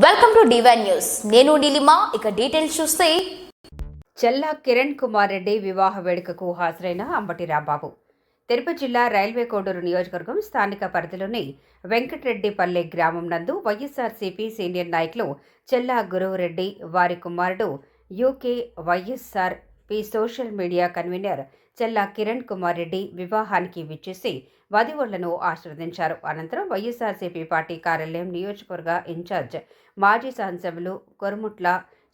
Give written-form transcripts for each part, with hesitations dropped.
Welcome to divine news. నేను నీలిమా. ఇక details చూస్తే చెల్లా కిరణ్ కుమార్ రెడ్డి వివాహ వేడుకకు హాజరైన అంబటి రాంబాబు. తిరుపతి జిల్లా రైల్వే కోడూరు నియోజకవర్గం స్థానిక పరిధిలోని వెంకటరెడ్డిపల్లె గ్రామం నందు వైఎస్ఆర్సీపీ సీనియర్ నాయకులు చెల్లా గురువురెడ్డి వారి కుమారుడు UK YSRP social media convener Chella Kiran Kumar Reddy వివాహానికి విచ్చేసి వధువులను ఆశీర్వదించారు. అనంతరం వైఎస్ఆర్సీపీ పార్టీ కార్యాలయం నియోజకవర్గ ఇన్ఛార్జ్ మాజీ శాసనసభ్యులు కొరుముట్ల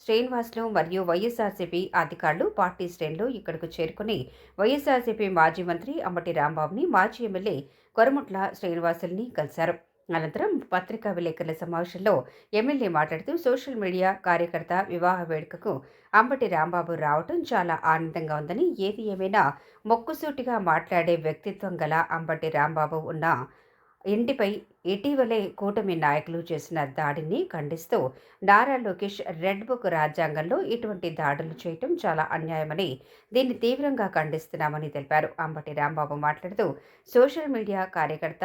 శ్రీనివాసులు మరియు వైఎస్ఆర్సీపీ అధికారులు, పార్టీ శ్రేణులు ఇక్కడకు చేరుకుని వైఎస్ఆర్సీపీ మాజీ మంత్రి అంబటి రాంబాబుని, మాజీ ఎమ్మెల్యే కొరుముట్ల శ్రీనివాసుల్ని కలిశారు. అనంతరం పత్రికా విలేకరుల సమావేశంలో ఎమ్మెల్యే మాట్లాడుతూ సోషల్ మీడియా కార్యకర్త వివాహ వేడుకకు అంబటి రాంబాబు రావటం చాలా ఆనందంగా ఉందని, ఏది ఏమైనా మొక్కుసూటిగా మాట్లాడే వ్యక్తిత్వం గల అంబటి రాంబాబు ఉన్న ఇంటిపై ఇటీవలే కూటమి నాయకులు చేసిన దాడిని ఖండిస్తూ నారా లోకేష్ రెడ్ బుక్ రాజ్యాంగంలో ఇటువంటి దాడులు చేయటం చాలా అన్యాయమని, దీన్ని తీవ్రంగా ఖండిస్తున్నామని తెలిపారు. అంబటి రాంబాబు మాట్లాడుతూ సోషల్ మీడియా కార్యకర్త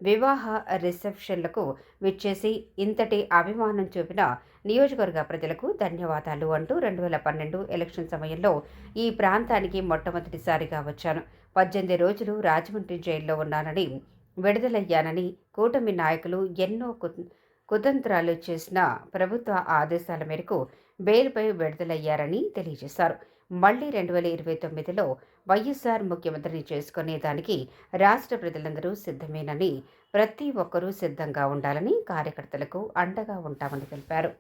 వివాహ రిసెప్షన్లకు విచ్చేసి ఇంతటి అభిమానం చూపిన నియోజకవర్గ ప్రజలకు ధన్యవాదాలు అంటూ 2012 ఎలక్షన్ సమయంలో ఈ ప్రాంతానికి మొట్టమొదటిసారిగా వచ్చాను. 18 రోజులు రాజమండ్రి జైల్లో ఉన్నానని, విడుదలయ్యానని, కూటమి నాయకులు ఎన్నో కుతంత్రాలు చేసిన ప్రభుత్వ ఆదేశాల మేరకు బెయిల్పై విడుదలయ్యారని తెలియజేశారు. మళ్లీ 2029లో వైఎస్ఆర్ ముఖ్యమంత్రిని చేసుకునేదానికి రాష్ట్ర ప్రజలందరూ సిద్ధమేనని, ప్రతి ఒక్కరూ సిద్ధంగా ఉండాలని, కార్యకర్తలకు అండగా ఉంటామని తెలిపారు.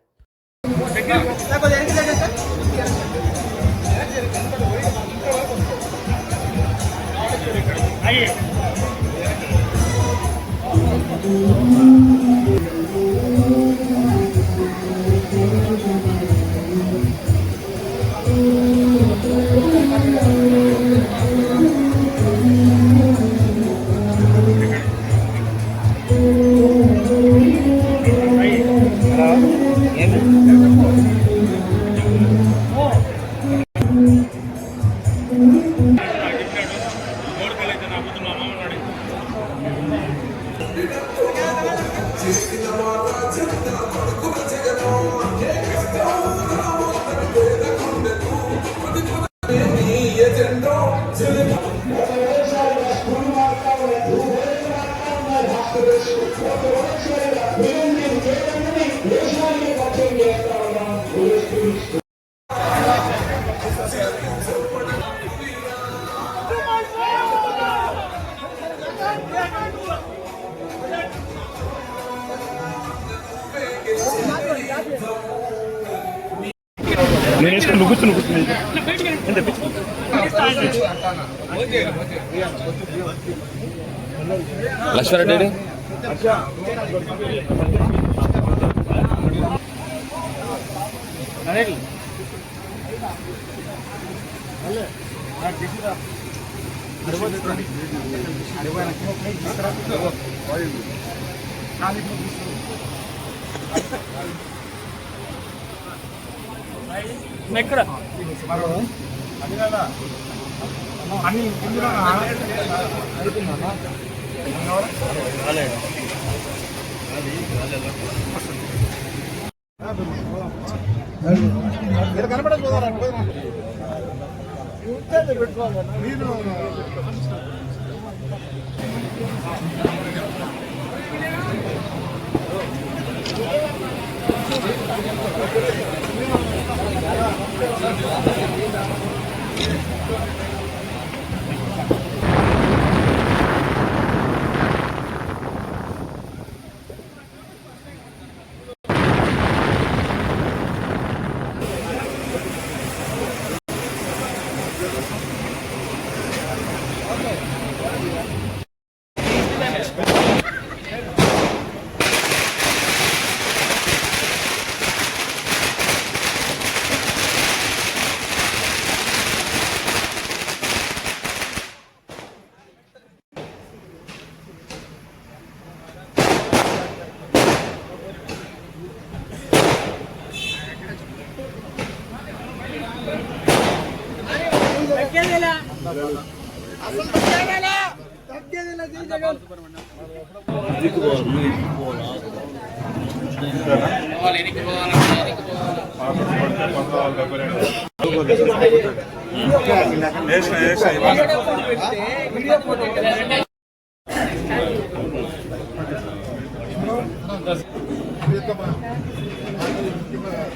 నేను వేసుకుని కూర్చుని లక్ష్మారెడ్డి ఎక్కడ అది కదా అన్ని కనపడదు పెట్టుకోవాలి.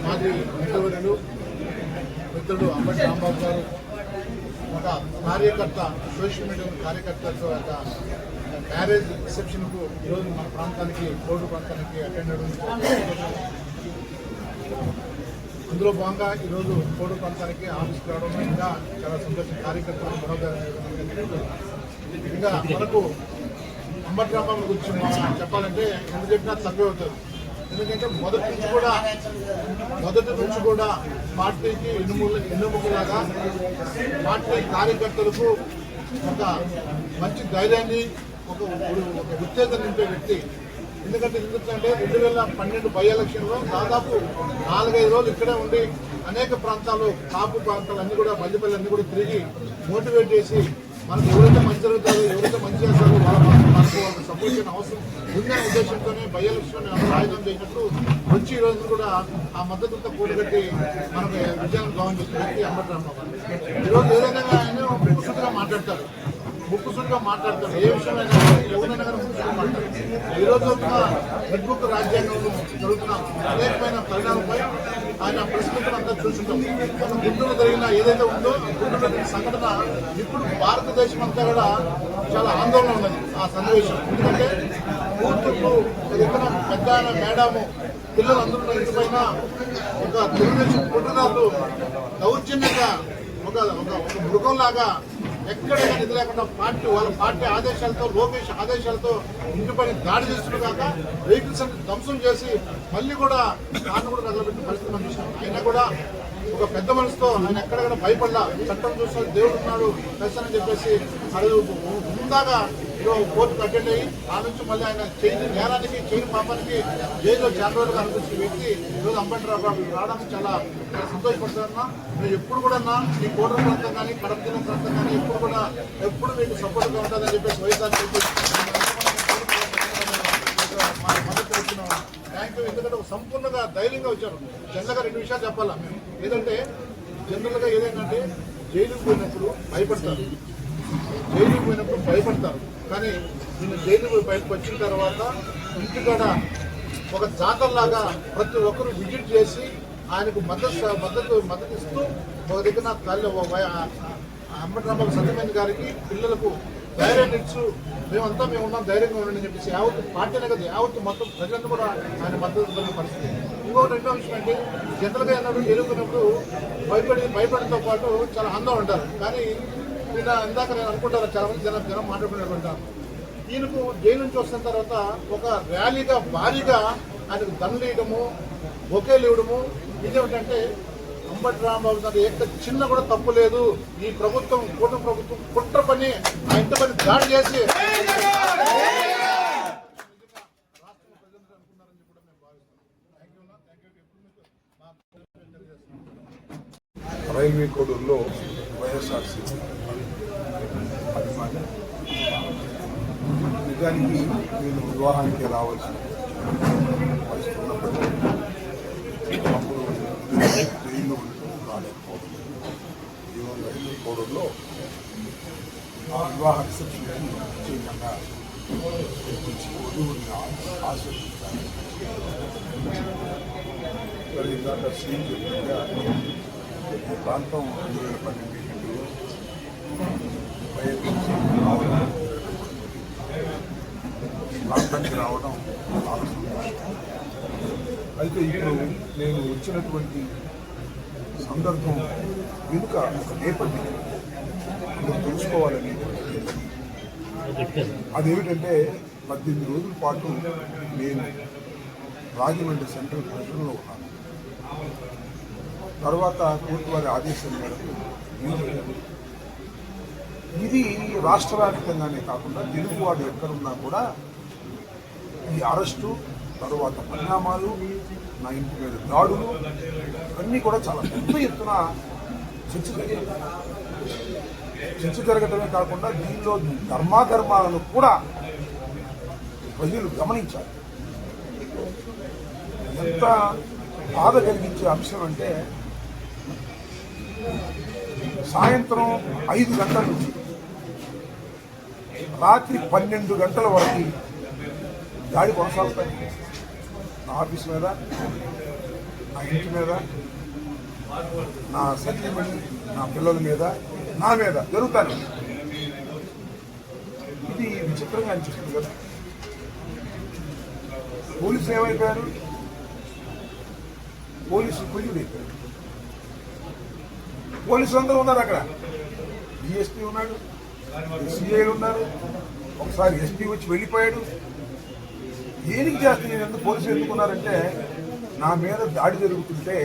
మాజీ మంత్రివర్యులు మిత్రుడు అంబటి రాంబాబు గారు ఒక కార్యకర్త, సోషల్ మీడియా కార్యకర్తతో ఒక మ్యారేజ్ రిసెప్షన్కు ఈరోజు మన ప్రాంతానికి, కోర్టు ప్రాంతానికి అటెండ్ అవ్వడం. అందులో భాగంగా ఈరోజు కోర్టు ప్రాంతానికి ఆఫీస్కి రావడం ఇంకా చాలా సంతోషం. కార్యకర్తలు మరొక ఇంకా మనకు అంబటి రాంబాబు గురించి మనం చెప్పాలంటే ఎంత చెప్పినా తక్కువే అవుతుంది. ఎందుకంటే మొదటి నుంచి కూడా పార్టీకి ఎన్నుముకలాగా పార్టీ కార్యకర్తలకు ఒక మంచి ధైర్యాన్ని, ఒక ఉత్తేజం నింపే వ్యక్తి. ఎందుకంటే 2012 బై ఎలక్షన్లో దాదాపు 4-5 రోజులు ఇక్కడే ఉండి అనేక ప్రాంతాలు, కాపు ప్రాంతాలు అన్ని కూడా, మధ్యపల్లి అన్ని కూడా తిరిగి మోటివేట్ చేసి మనకు ఎవరైతే మంచి జరుగుతారో, ఎవరైతే మంచి చేస్తారో మనకు సపోర్ట్ చేయడం అవసరం ఉందనే ఉద్దేశంతోనే బై ఎలక్షన్ ఆయుధం చేసినట్టు వచ్చి ఈ రోజు కూడా ఆ మద్దతుతో కూడగట్టి మనకు విజయాన్ని గౌరవం చేసిన వ్యక్తి అంబటి రాంబాబు. ఈరోజు ఏదైనా ఆయన ముక్కుసూటిగా మాట్లాడతారు, ఏ విషయమైనా ఎవరైనా కానీ ముక్కుసూటిగా మాట్లాడతారు. ఈరోజు రెడ్ బుక్ రాజ్యాంగంలో జరుగుతున్న అనేకమైన పరిణామంపై ఆయన ప్రశ్నించడం అంతా చూస్తుంటాం. మన గుంటూరు జరిగిన ఏదైతే ఉందో గుంటూరు జరిగిన సంఘటన ఇప్పుడు భారతదేశం అంతా కూడా చాలా ఆందోళన ఉన్నది ఆ సన్నివేశం. ఎందుకంటే కూతుర్లు ఎక్కడ పెద్ద మేడము పిల్లలందరూ ఇంటిపైన ఒక తెలుగుదేశం కుటుంబాలు దౌర్జన్యంగా ఒక మృగంలాగా ఎక్కడైనా నిధి లేకుండా వాళ్ళ పార్టీ ఆదేశాలతో, లోకేష్ ఆదేశాలతో ఇంటిపైన దాడి చేస్తున్నారు కాక వెహికల్స్ అన్ని ధ్వంసం చేసి మళ్ళీ కూడా కారణం కూడా తగలబెట్టిన పరిస్థితి మనం చూసాం. అయినా కూడా ఒక పెద్ద మనసుతో ఆయన ఎక్కడ భయపడలా, చట్టం చూస్తే దేవుడు ఉన్నాడు చేస్తానని చెప్పేసి అది ముందాగా కోర్టుకు అటెండ్ అయ్యి ఆ నుంచి మళ్ళీ ఆయన చేయని నేరానికి, చేయని పాపానికి జైల్లో చేరవరకు అనిపించిన వ్యక్తి ఈరోజు అంబటి రాంబాబు రావడానికి చాలా సంతోషపడుతున్నా. మీరు ఎప్పుడు కూడా ఈ కోటర ప్రాంతం కానీ, కడప జిల్లా ప్రాంతం కానీ ఎప్పుడు మీకు సపోర్ట్గా ఉంటుందని చెప్పేసి వైఎస్ఆర్ మద్దతు వచ్చిన థ్యాంక్ యూ. ఎందుకంటే ఒక సంపూర్ణంగా ధైర్యంగా వచ్చారు. జనరల్గా 2 విషయాలు చెప్పాలా మేము. ఏదంటే జనరల్గా ఏదైందంటే జైలుకు పోయినప్పుడు భయపడతారు, కానీ నేను జైలు బయటకు వచ్చిన తర్వాత ఇంటికాడ ఒక జాతరలాగా ప్రతి ఒక్కరు విజిట్ చేసి ఆయనకు మద్దతు ఇస్తూ ఒక దగ్గర నా తల్లి అంబటి రాంబాబు సత్యమైన గారికి, పిల్లలకు ధైర్యాన్ని ఇచ్చు మేమంతా ఉన్నాం, ధైర్యంగా ఉండండి అని చెప్పేసి యావత్తు పార్టీనే కదా, యావత్తు మొత్తం ప్రజలంతా కూడా ఆయన మద్దతు పొందిన పరిస్థితి. ఇంకొకటి రెండో విషయం అంటే జనరల్గా ఏమన్నా ఎదుర్కొన్నప్పుడు భయపడడంతో పాటు చాలా ఆందోళన ఉంటారు. కానీ ఈయన ఇందాక నేను అనుకుంటాను, చాలా మంది జనం మాట్లాడుకుంటారు. ఈయనకు జైలు నుంచి వస్తున్న తర్వాత ఒక ర్యాలీగా భారీగా ఆయనకు దండలు వేయడము, బొకేలు ఇవ్వడము. ఇదేమిటంటే అంబటి రాంబాబు గారు ఎక్కడ చిన్న కూడా తప్పు లేదు. ఈ ప్రభుత్వం, కూటమి ప్రభుత్వం కుట్ర పని, ఆ ఇంటి పని దాడి చేసి రైల్వే కోడూరులో వైఎస్ఆర్సీపీ అభిమాని. నిజానికి నేను వివాహానికి రావాల్సిన పరిస్థితి ఉన్నప్పటికీ అప్పుడు జైల్లో ఉండటం రాలేకపోవడం. ఈరోజు రైల్వే కోడూరులో ఆ వివాహ రిసెప్షన్కి ప్రత్యేకంగా పిలిపించి వధువుని ఆశీర్వదించారు. మరి ఇందాక సీఎం చెప్పినట్టుగా ఈ ప్రాంతం 2012 ప్రాంతానికి రావడం చాలా సంతోషం. అయితే ఇప్పుడు నేను వచ్చినటువంటి సందర్భం వెనుక ఒక నేపథ్యం మీరు తెలుసుకోవాలని. అదేమిటంటే 18 రోజుల పాటు నేను రాజమండ్రి సెంట్రల్ ప్రెజర్లో ఉన్నాను. తర్వాత కోర్టు వారి ఆదేశం మేరకు ఇది రాష్ట్ర వ్యాప్తంగానే కాకుండా తెలుగువాడు ఎక్కడున్నా కూడా ఈ అరెస్టు, తర్వాత పరిణామాలు, నా ఇంటి మీద దాడులు అన్నీ కూడా చాలా పెద్ద ఎత్తున చర్చ జరగటమే కాకుండా దీనిలో ధర్మాధర్మాలను కూడా ప్రజలు గమనించాలి. ఎంత బాధ కలిగించే అంశం అంటే సాయంత్రం 5 గంటల నుంచి రాత్రి 12 గంటల వరకు దాడి కొనసాగుతాయి. నా ఆఫీస్ మీద, నా ఇంటి మీద, నా సతీమణి, నా పిల్లల మీద, నా మీద జరుగుతాను. ఇది విచిత్రంగా అనిపిస్తుంది కదా. పోలీసులు ఏమైపోయారు? పోలీసులు కుయ్యుడైపోయారు. పోలీసులు అందరూ ఉన్నారు అక్కడ. డిఎస్పీ ఉన్నాడు, సిఐలు ఉన్నారు, ఒకసారి ఎస్పీ వచ్చి వెళ్ళిపోయాడు. దేనికి చేస్తే నేను పోలీసులు ఎందుకున్నారంటే, నా మీద దాడి జరుగుతుంటే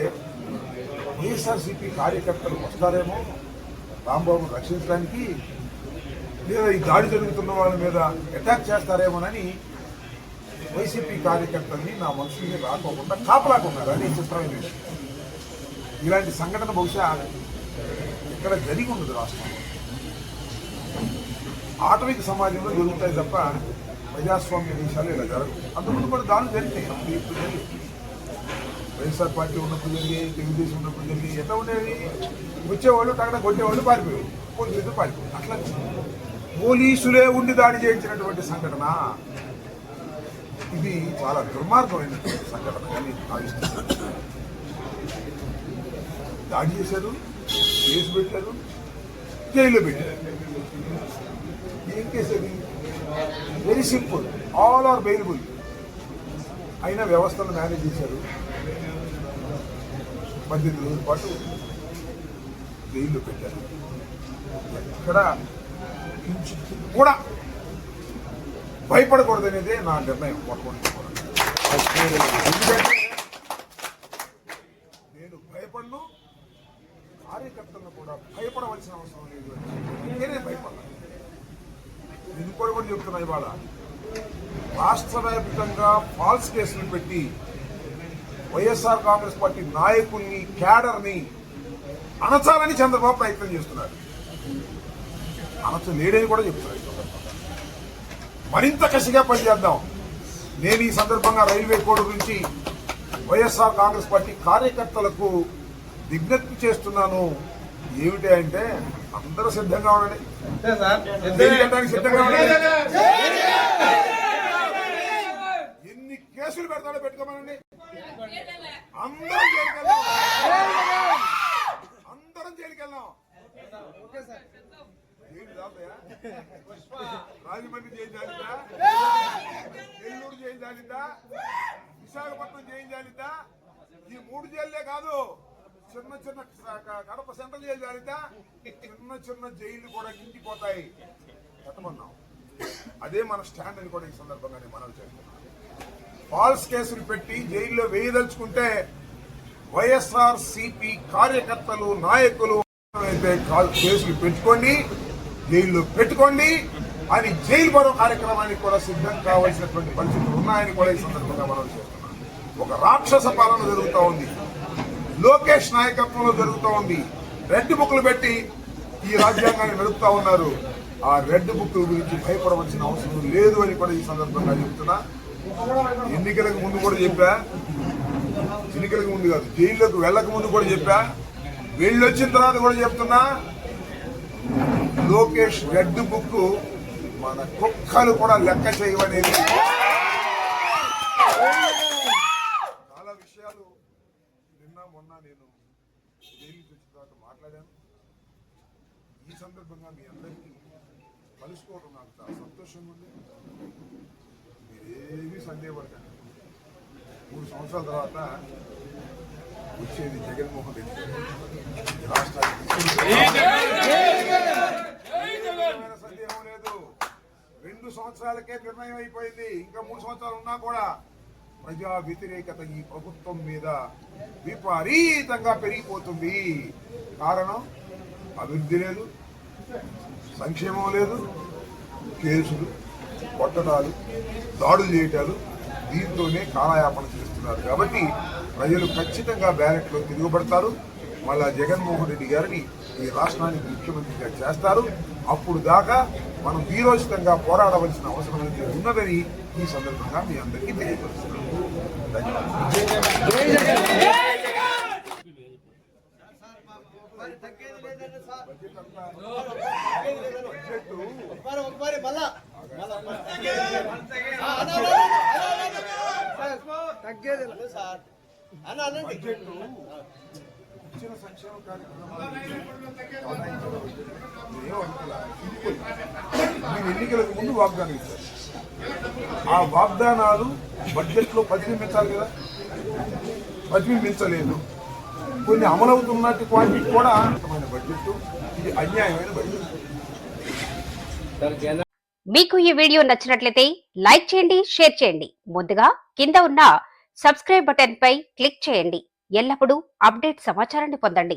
వైఎస్ఆర్సీపీ కార్యకర్తలు వస్తారేమో రాంబాబును రక్షించడానికి, లేదా ఈ దాడి జరుగుతున్న వాళ్ళ మీద అటాక్ చేస్తారేమోనని వైసీపీ కార్యకర్తల్ని నా మనుషుల్ని రాకోకుండా కాపలాకున్నారు. అది చిత్రమైన విషయం. ఇలాంటి సంఘటన బహుశా ఇక్కడ జరిగి ఉండదు రాష్ట్రంలో. ఆటవిక సమాజంలో జరుగుతాయి తప్ప ప్రజాస్వామ్య దేశాలు ఇలా జరగదు. అంతకుముందు కూడా దాడులు జరిగినాయి. అప్పుడు ఇప్పుడు జరిగి వైఎస్ఆర్ పార్టీ ఉన్నప్పుడు జరిగి, తెలుగుదేశం ఉన్నప్పుడు జరిగి ఎట్లా ఉండేది? వచ్చేవాళ్ళు తగ్గ కొట్టేవాళ్ళు పారిపోయారు, పోలీసులు పారిపోయారు. అట్లా పోలీసులే ఉండి దాడి చేయించినటువంటి సంఘటన ఇది చాలా దుర్మార్గమైనటువంటి సంఘటన అని భావిస్తున్నాను. దాడి చేశారు, కేసు పెట్టారు, జైల్లో పెట్టారు. ఏం కేసు అది? Very simple, all are bailable. అయినా వ్యవస్థను మేనేజ్ చేశారు. 18 రోజుల పాటు జైల్లో పెట్టారు. ఎక్కడ కించిత్ కూడా భయపడకూడదనేదే నా నిర్ణయం. ఎందుకంటే నేను భయపడను, కార్యకర్తలను కూడా భయపడవలసిన అవసరం లేదు. నేనే భయపడ్డాను. నేను కూడా చెప్తున్నా, ఇవాళ రాష్ట్ర వ్యాప్తంగా ఫాల్స్ కేసులు పెట్టి వైఎస్ఆర్ కాంగ్రెస్ పార్టీ నాయకుల్ని, క్యాడర్ని అణచాలని చంద్రబాబు ప్రయత్నం చేస్తున్నారు. అనచలేడని కూడా చెప్తున్నారు. మరింత కసిగా పనిచేద్దాం. నేను ఈ సందర్భంగా రైల్వే కోడ్ నుంచి వైఎస్ఆర్ కాంగ్రెస్ పార్టీ కార్యకర్తలకు విజ్ఞప్తి చేస్తున్నాను. ఏమిటి అంటే, అందరూ సిద్ధంగా ఉండండి. సిద్ధంగా ఉండండి. ఎన్ని కేసులు పెడతాడో పెట్టుకోమనండి. అందరం జైలుకి వెళ్దాం. అందరం జైలుకి వెళ్దాం. రాజమండ్రి జైలు జాలిందా? నెల్లూరు జైలు జాలిందా? విశాఖపట్నం జైలు జాలిందా? ఈ 3 జైళ్ళే కాదు, చిన్న చిన్న కడప సెంట్రల్ జైలు జాలిందా? చిన్న చిన్న జైళ్లు కూడా నిండిపోతాయి. పెట్టమన్నాం. అదే మన స్టాండ్ అని కూడా ఈ సందర్భంగా నేను మనవి చేస్తున్నాను. ఫాల్స్ కేసులు పెట్టి జైల్లో వేయదలుచుకుంటే వైఎస్ఆర్ సిపి కార్యకర్తలు, నాయకులు అయితే కేసులు పెట్టుకోండి, జైల్లో పెట్టుకోండి అని జైలు బరో కార్యక్రమానికి కూడా సిద్ధం కావాల్సినటువంటి పరిస్థితులు ఉన్నాయని కూడా ఈ సందర్భంగా మనం చేస్తున్నాం. ఒక రాక్షస పాలన జరుగుతూ ఉంది, లోకేష్ నాయకత్వంలో జరుగుతూ ఉంది. రెడ్ బుక్లు పెట్టి ఈ రాజ్యాంగాన్ని నడుపుతా ఉన్నారు. ఆ రెడ్ బుక్ల గురించి భయపడవలసిన అవసరం లేదు అని కూడా ఈ సందర్భంగా చెప్తున్నా. ఎన్నికలకు ముందు కూడా చెప్పా, ఎన్నికలకు ముందు కాదు, జైల్లోకి వెళ్ళక ముందు కూడా చెప్పా, వెళ్ళొచ్చిన తర్వాత కూడా చెప్తున్నా, లోకేష్ రెడ్ బుక్ మన కుక్కలు కూడా లెక్క చేయమనేది. చాలా విషయాలు నిన్న మొన్న నేను జైలుకి వచ్చిన తర్వాత మాట్లాడాను. ఈ సందర్భంగా మీ అందరికీ కలుసుకోవడం నాకు చాలా సంతోషంగా ఉంది. మీరేమీ సందేహపడకండి. 3 సంవత్సరాల తర్వాత వచ్చేది జగన్మోహన్ రెడ్డి రాష్ట్రానికి. సందేహం లేదు. 2 సంవత్సరాలకే నిర్ణయం అయిపోయింది. ఇంకా 3 సంవత్సరాలు ఉన్నా కూడా ప్రజా వ్యతిరేకత ఈ ప్రభుత్వం మీద విపరీతంగా పెరిగిపోతుంది. కారణం అభివృద్ధి లేదు, సంక్షేమం లేదు, కేసులు, కొట్టడాలు, దాడులు చేయటాలు, దీంతోనే కాలయాపన చేస్తున్నారు. కాబట్టి ప్రజలు ఖచ్చితంగా బ్యాలెట్లో తిరుగుబడతారు. మళ్ళా జగన్మోహన్ రెడ్డి గారిని ఈ రాష్ట్రానికి ముఖ్యమంత్రిగా చేస్తారు. అప్పుడు దాకా మనం వీరోచితంగా పోరాడవలసిన అవసరం అయితే ఉన్నదని ఈ సందర్భంగా మీ అందరికీ తెలియపరుస్తున్నాను. ఇచ్చిన సంక్షేమ మీరు ఎన్నికలకు ముందు వాగ్దానం ఇచ్చారు. ఆ వాగ్దానాలు బడ్జెట్లో ప్రతిబింబించాలి కదా, ప్రతిబింబించలేదు. కొన్ని అమలవుతున్నట్టు క్వాంటిటీ కూడా బడ్జెట్, ఇది అన్యాయమైన బడ్జెట్. మీకు ఈ వీడియో నచ్చినట్లయితే లైక్ చేయండి, షేర్ చేయండి. ముందుగా కింద ఉన్న సబ్స్క్రైబ్ బటన్ పై క్లిక్ చేయండి. ఎల్లప్పుడూ అప్డేట్ సమాచారాన్ని పొందండి.